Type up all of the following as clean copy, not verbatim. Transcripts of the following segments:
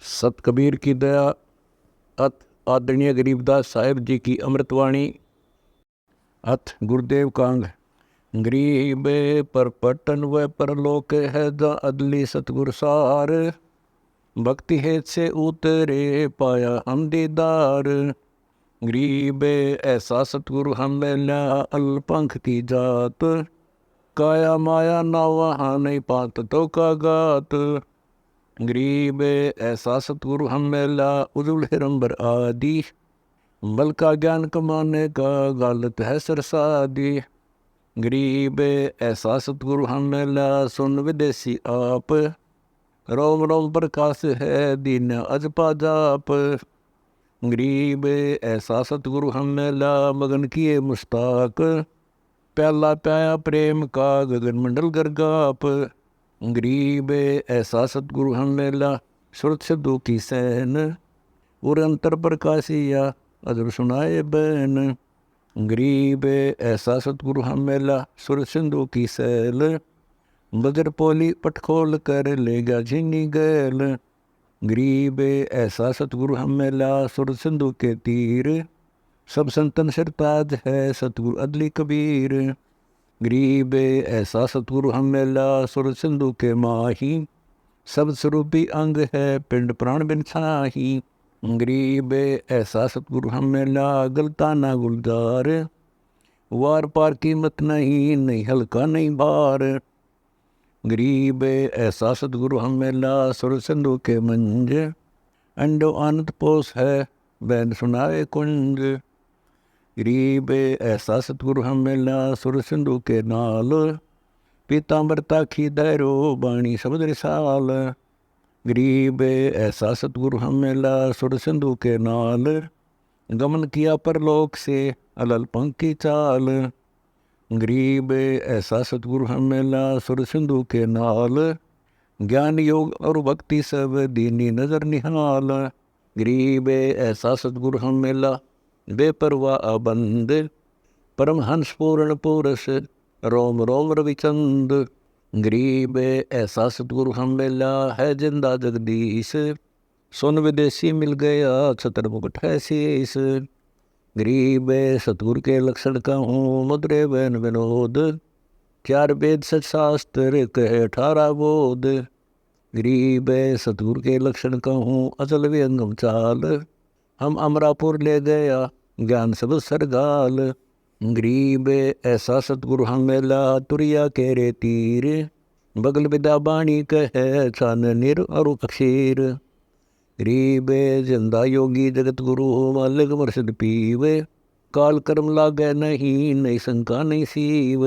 सत कबीर की दया अथ आदरणीय गरीबदास साहिब जी की अमृतवाणी। अथ गुरुदेव कांग। गरीब पर पटन व परलोक है जा अदली सतगुर सार। भक्ति हेत से उतरे पाया हम दीदार। गरीब ऐसा सतगुरु हम मिला अल्पंख की जात। काया माया ना वहाँ नहीं पात तो का गात। गरीब ऐसा सतगुरु हम मिला उजुल हिरंबर आदि। बल का ज्ञान कमाने का गालत है सरसादी। गरीब ऐसा सतगुरु हम मिला सुन विदेशी आप। रोम रोम प्रकाश है दीन अजपा जाप। गरीब ऐसा सतगुरु हम मिला मगन किए मुश्ताक। प्याला प्याया प्रेम का गगन मंडल गरगाप। गरीब ऐसा सतगुरु हम मिला सुरत सिद्धू की सैन। और अंतर प्रकाशिया अदर सुनाए बैन। गरीब ऐसा सतगुरु हम मिला सुर सिंधु की सैल। बजर पोली पटखोल कर ले गया झीनी गैल। गरीब ऐसा सतगुरु हम मिला सुर सिंधु के तीर। सब संतन सिरताज है सतगुरु अदली कबीर। गरीब ऐसा सतगुरु हम मिला सुर सिंधु के माही। सब स्वरूपी अंग है पिंड प्राण बिन छाही। गरीब ऐसा सतगुरु हम मिला गलताना गुलजार। वार पार कीमत नहीं नहीं हल्का नहीं भार। गरीब ऐसा सतगुरु हम मिला सुर सिंधु के मंज। अंडो आनंद पोस है बैन सुनाए कुंज। गरीब ऐसा सतगुरु हम मिला सुर सिंधु के नाल। पीतांबरता खी दैरो बाणी शब्द रिसाल। गरीब ऐसा सतगुरु हम मिला सुर सिंधु के नाल। गमन किया परलोक से अलल पंख की चाल। गरीब ऐसा सतगुरु हम मिला सुर सिंधु के नाल। ज्ञान योग और भक्ति सब दीनी नजर निहाल। गरीब ऐसा सतगुरु हम मिला बेपरवाह बंद। परमहंस पूर्ण पुरुष रोम रोम रविचंद। गरीब ऐसा सतगुरु हम मिला है जिंदा जगदीश। सुन विदेशी मिल गया छतर मुकुट है शीस। गरीब सतगुरु के लक्षण कहूँ मुद्रे बैन विनोद। चार वेद सच शास्त्र कहे 18 बोध। गरीब सतगुरु के लक्षण कहूँ अचल विहंगम चाल। हम अमरापुर ले गया ज्ञान सब सरगाल। गरीब ऐसा सतगुरु हम मिला तुरिया के रे तीर। बगल विदा बाणी कहे छान निर और अक्षीर। गरीब जिंदा योगी जगत गुरु मालिक मुर्शिद पीवे। काल कर्म लागे नहीं नहीं शंका नहीं सीव।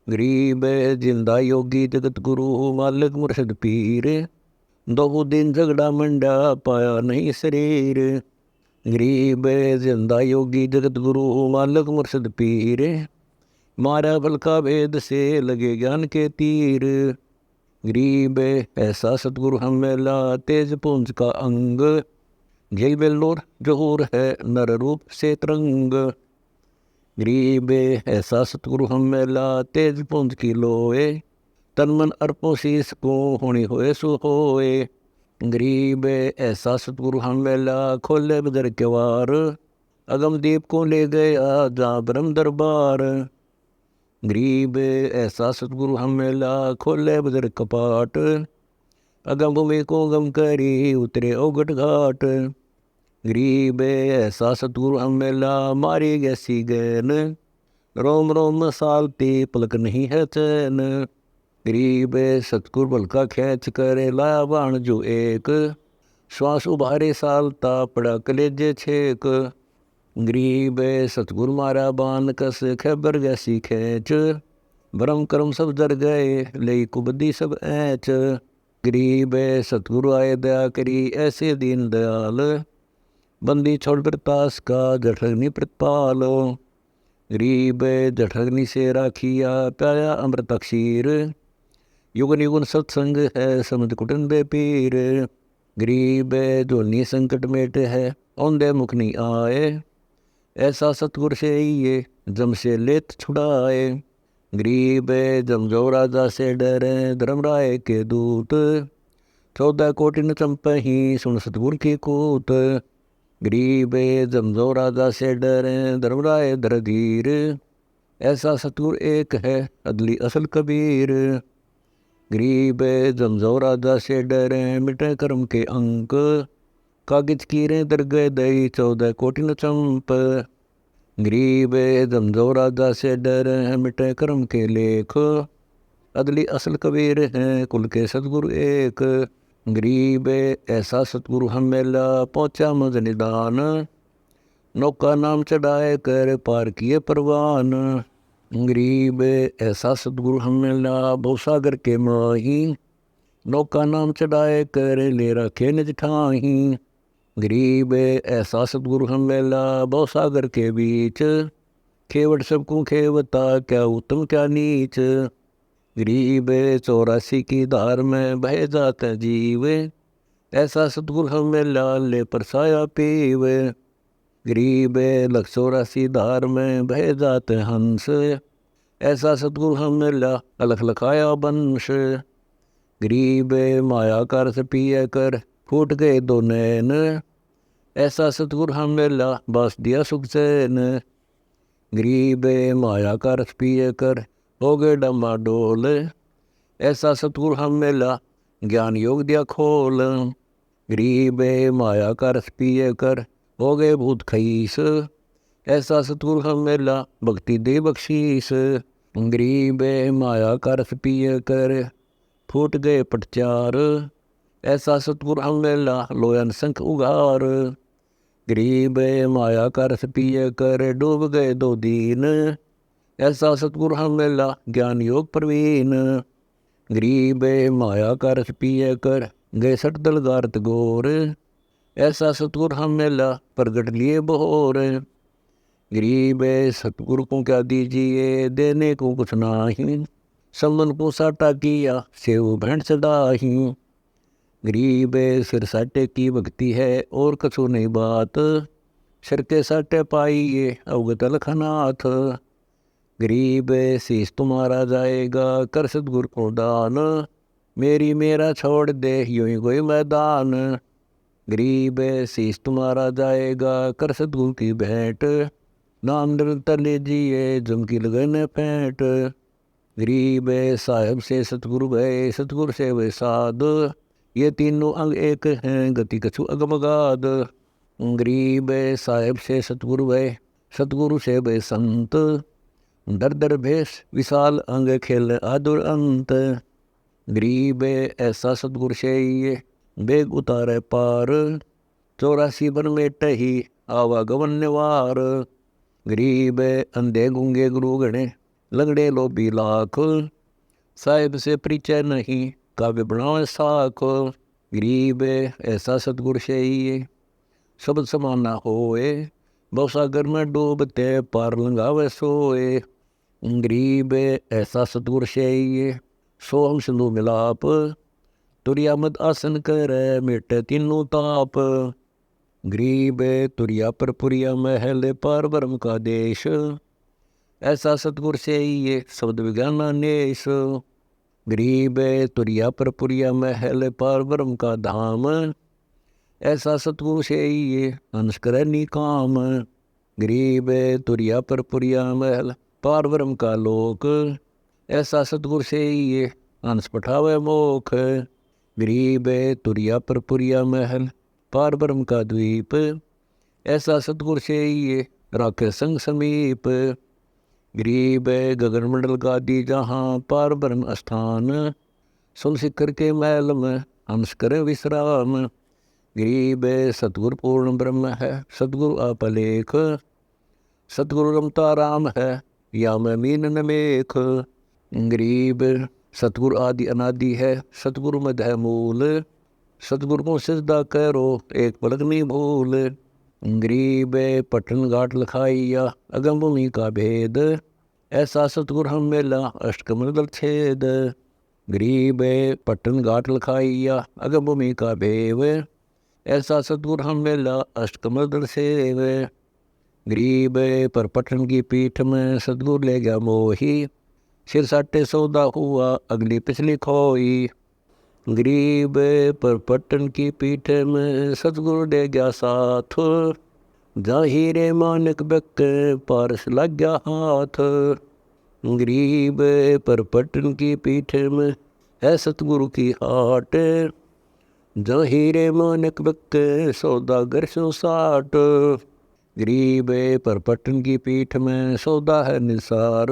गरीब जिंदा योगी जगत गुरु मालिक मुर्शिद पीर। दो दिन झगड़ा मंडा पाया नहीं शरीर। गरीब जिंदा योगी जगत गुरु मालिक मुर्शिद पीर। मारा बल का भेद से लगे ज्ञान के तीर। गरीब ऐसा सतगुरु हम मिला तेज पुंज का अंग। झेल बेलोर जोहर है नर रूप से तरंग। गरीब ऐसा सतगुरु हम मिला तेज पुंज की लोए। तन मन अर्पों शीस को होनी होए सो होए। गरीब ऐसा सतगुरु हम मिला खोले बदर के वार। अगम दीप को ले गया जा ब्रह्म दरबार। गरीब ऐसा सतगुरु हम मिला खोले बदर कपाट। अगम भूमि को गम करी उतरे ओगट घाट। गरीब ऐसा सतगुरु हम मिला मारी गैसी गैन। रोम रोम सालती पलक नहीं है चैन। गरीब सतगुरु बल का खेच करे लाया बाण जो एक। श्वास उभारे सालता पड़ा कलेजे छेक। गरीब सतगुरु मारा बान कस खैबर गैसी खेच। भरम कर्म सब जर गए ले कुबदी सब ऐच। गरीब सतगुरु आए दया करी ऐसे दीन दयाल। बंदी छोड़ प्रतास का जठग्नि प्रतिपाल। गरीब जठग्नि से राखिया प्याया अमृत अक्षीर। युगन युगन सत्संग है समझ कुटुंबे पीर। गरीब जोनी संकट मेट है औंदे मुख नहीं आए। ऐसा सतगुर से ये जम से लेत छुड़ाए। गरीब जम जो राजा से डरे धर्मराय के दूत। 14 कोटि न चंपही सुन सतगुर की कूत। गरीब जमजो राजा से डरे धर्मराय धर धीर। ऐसा सतगुर एक है अदली असल कबीर। गरीब जमजो राजा से डरे मिटे कर्म के अंक। कागिज कीरे दरगह दई 14 कोटि न चंप। गरीब जमजो राजा से डरे मिटे कर्म के लेख। अदली असल कबीर हैं कुल के सतगुरु एक। गरीब ऐसा सतगुरु हम मेला पहुँचा मज निदान। नौका नाम चढ़ाए कर पार किए परवान। गरीब ऐसा सतगुरु हम मेला भवसागर के माही। नौका नाम चढ़ाए कर ले रखे निज ठाही। गरीब ऐसा सतगुरु हम मेला भवसागर के बीच। खेवट सबको खेवता क्या उत्तम क्या नीच। गरीब 84 की धार में बह जाता जीव। ऐसा सतगुरु हमें लाल ले परसाया पीव। गरीब 184 धार में बह जाते हंस। ऐसा सतगुरु हमें ला अलख लखाया वंश। गरीब माया कर से पिया कर फूट गए दो नैन। ऐसा सतगुरु हमें ला बस दिया सुख चैन। गरीब माया का रस पिए कर हो गए डमाडोल। ऐसा सतगुरु हम मेला ज्ञान योग दिया खोल। गरीब माया का रस पिए कर हो गए भूत खईस। ऐसा सतगुरु हम मेला भक्ति दे बख्शीस। गरीब माया का रस पिए कर फूट गए पटचार। ऐसा सतगुरु हम मेला लोयन संख उगार। गरीब माया का रस पिए कर डूब गए दो दीन। ऐसा सतगुरु हम मेला ज्ञान योग प्रवीण। गरीब माया का रस पिए कर गए सट दलगारत गोर। ऐसा सतगुरु हम मेला प्रगट लिए बहोर। गरीब सतगुरु को क्या दीजिए देने को कुछ नाही। समन को साटा किया सेव भेंट चढ़ाही। गरीब सिर साटे की भक्ति है और कछु नहीं बात। सिर के साटे पाइए अवगत लखनाथ। गरीब शीश तुम्हारा जाएगा कर सतगुरु को दान। मेरी मेरा छोड़ दे यूं ही कोई मैदान। गरीब शीश तुम्हारा जाएगा कर सतगुरु की भेंट। नाम निरंतर लीजिए झुमकी लगन फेंट। गरीब साहब से सतगुरु भय सतगुरु से वे साध। ये तीनों अंग एक हैं गति कछु अगमगाद। गरीब साहेब से सतगुरु भय सतगुरु से भय संत। दर दर भेष विशाल अंग खेल आदुर अंत। गरीब ऐसा सतगुरु से ये बेग उतारे पार। 84 बन में टही आवागमन निवार। गरीब अंधे गूंगे गुरु गणे लंगड़े लोभी लाख। साहेब से परिचय नहीं काव्य बनावे साख। गरीब ऐसा सतगुरु से ये शब्द समाना होए। भवसागर में डूबते पार लंगावे सोए। गरीब ऐसा सतगुरु से ये सोहम सिंधु मिलाप। तुरिया मत आसन करे मिटे तीनों ताप। गरीब तुरिया पर पुरिया महल पार ब्रह्म का देश। ऐसा सतगुरु से ये शब्द विज्ञाना नेश। गरीब तुरिया पर पुरिया महल पार ब्रह्म का धाम। ऐसा सतगुरु से ये अंश करे नी काम। गरीब तुरिया पर पुरिया महल पार ब्रह्म का लोक। ऐसा सतगुरु से ये अंश पठावे मोख। गरीब तुरिया पर पुरिया महल पार ब्रह्म का द्वीप। ऐसा सतगुरु से ये राखे संग समीप। गरीब गगन मंडल का दी जहाँ पार ब्रह्म स्थान। सुन शिखर के महल में हंस करे विश्राम। गरीब सतगुरु पूर्ण ब्रह्म है सतगुरु अपलेख। सतगुरु रमता राम है या मैं मीन न मेख। गरीब सतगुरु आदि अनादि है सतगुरु मध्य मूल। सतगुरु को सिजदा करो एक पलक नहीं भूल। गरीब पटन घाट लखाइया अगम भूमि का भेद। ऐसा सतगुरु हम मेला अष्टकमल दल छेद। गरीब पटन घाट लखाइया अगम भूमि का भेव। ऐसा सतगुरु हम मेला अष्टकमल दल सेव। गरीब पर पटन की पीठ में सतगुरु ले गया मोही। सिर साटे सौदा हुआ अगली पिछली खोई। गरीब पर पट्टन की पीठ में सतगुरु दे गया साथ, जा हीरे मानक बक पारस लग गया हाथ। गरीब पर पट्टन की पीठ में है सतगुरु की हाट, जा हीरे मानक बक सौदागर सो साठ। गरीब पर पट्टन की पीठ में सौदा है निसार,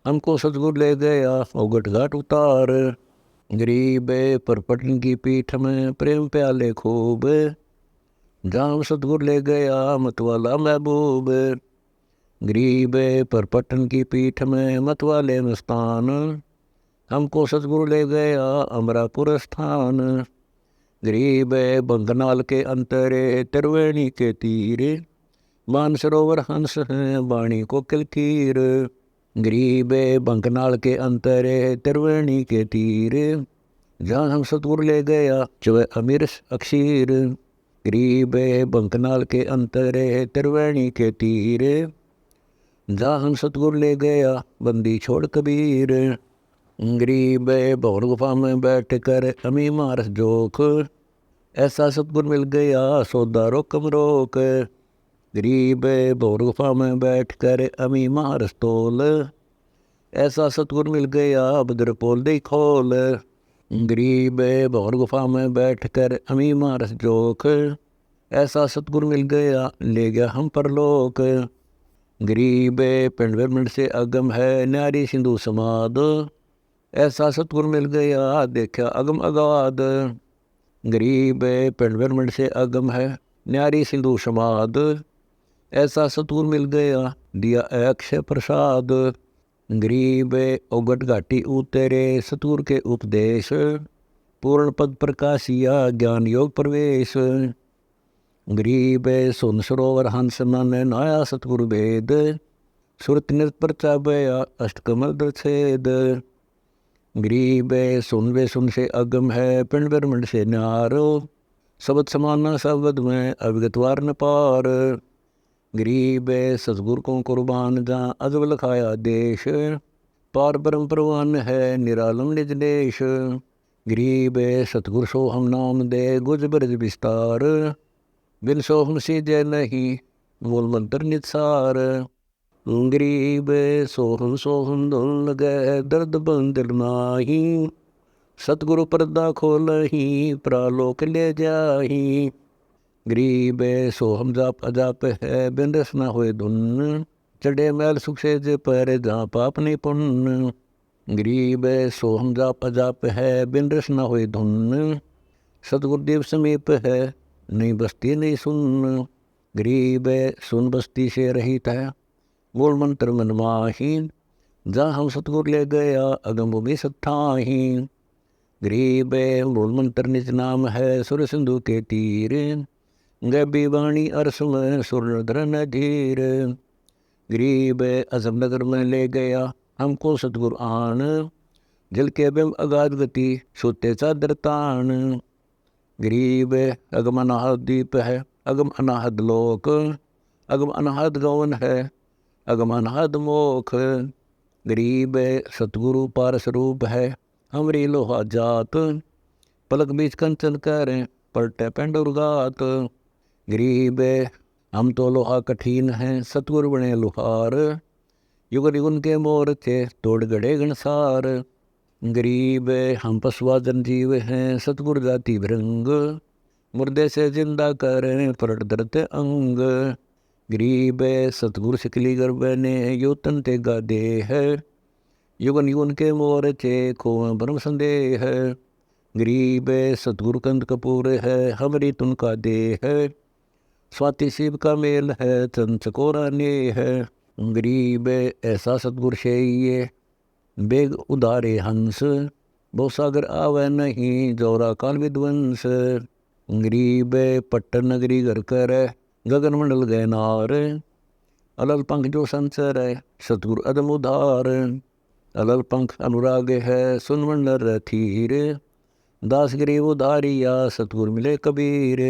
हमको सतगुरु ले गया ओगट घाट उतार। गरीब पर पट्टन की पीठ में प्रेम प्याले खूब, जाम सतगुरु ले गया मतवाला महबूब। गरीब पर पट्टन की पीठ में मतवाले मस्तान, हमको सतगुरु ले गया अमरापुर स्थान। गरीब बंगनाल के अंतरे त्रिवेणी के तीरे, मानसरोवर हंस हैं बाणी को किलकीर। गरीब बंगनाल के अंतरे त्रिवेणी के तीरे, जहाँ हम सतगुरु ले गया चुवे अमीर अक्षीर। गरीब बंकनाल के अंतरे त्रिवेणी के तीरे, जहाँ हम सतगुरु ले गया बंदी छोड़ कबीर। गरीब भौर गुफा में बैठ कर अमी मारस जोख, ऐसा सतगुरु मिल गया सौदा रोकम रोक। गरीब भौर गुफा में बैठ कर अमी मारस तोल, ऐसा सतगुरु मिल गया बदर पोल दे खोल। गरीब भौर गुफा में बैठ कर अमी मारस जोख, ऐसा सतगुरु मिल गया ले गया हम परलोक। गरीब पिंड ब्रह्मंड से अगम है न्यारी सिंधु समाद, ऐसा सतगुरु मिल गया देखा अगम अगाध। गरीब पिंड ब्रह्मंड से अगम है न्यारी सिंधु समाद, ऐसा सतगुरु मिल गया दिया अक्षय प्रसाद। गरीब ओगट घाटी उतरे सतगुरु के उपदेश, पूर्ण पद प्रकाशिया ज्ञान योग प्रवेश। गरीब सुन सरोवर हंस मन नाया सतगुरु भेद, सुरत नृत परचा बया अष्टकमल दरछेद। गरीब सुन वे सुन से अगम है पिंड ब्रह्मंड से न्यारो, शब्द समाना शब्द में अविगतवार न पार। गरीब सतगुरु को कुर्बान जहाँ अजब लखाया देश, पार ब्रह्म परवान है निरालम निज देश। गरीब सतगुरु सो हम नाम दे गुज ब्रज विस्तार, बिन सोहम सीजे नहीं मूल मंत्र निसार। गरीब सोहम सोहम धुन लगे दर्द बंदर नाही, सतगुरु पर्दा खोलही प्रालोक ले जाही। गरीब सोहम जाप अजाप है बिन रस न होए धुन, चढ़े मैल सुख से जे पर जहाँ पाप नहीं पुण्य। गरीब सोहम जाप अजाप है बिन रस न होए धुन, सतगुरुदेव समीप है नहीं बस्ती नहीं सुन। गरीब सुन बस्ती से रहित है मूल मंत्र मन माहीन, जहाँ हम सतगुरु ले गया अगम भूमि सत्ताहीन। गरीब मूल मंत्र निज नाम है सुर सिंधु के तीर, गैबी वाणी अरस में सुरधर नधीर। गरीब अजम नगर में ले गया हमको सतगुरु आन, जल के बिम अगाध गति सोते चादर तान। गरीब अगम अनाहद दीप है अगम अनाहद लोक, अगम अनाहद गौन है अगम अनाहद मोख। गरीब सतगुरु पारस रूप है हमरी लोहा जात, पलक बीच कंचन करें पलटे पेंड उर्गात। गरीब हम तो लोहा कठिन हैं सतगुरु बने लुहार, युगन युगन के मोर थे तोड़ गड़े घनसार। गरीब हम पशुआ जनजीव हैं सतगुरु जाति भृंग, मुर्दे से जिंदा करें पलट धरते अंग। गरीब सतगुरु सिकली गर्भ ने योतन ते गादे है, युगन युगन के मोर थे खों ब्रह्म संदेह। गरीब सतगुरु कंद कपूर है हमरी तुन का दे है, स्वाति शिव का मेल है चंद चकोरा ने है। गरीब ऐसा सतगुरु से ये बेग उदारे हंस, बहुसागर आवे नहीं जोरा काल विध्वंस। गरीब पट्टन नगरी घर कर गगन मंडल गए नार, अलल पंख जो संसर है सतगुरु अदम उधार। अलल पंख अनुराग है सुन मंडल रथीर, दास गरीब उधारिया सतगुरु मिले कबीर।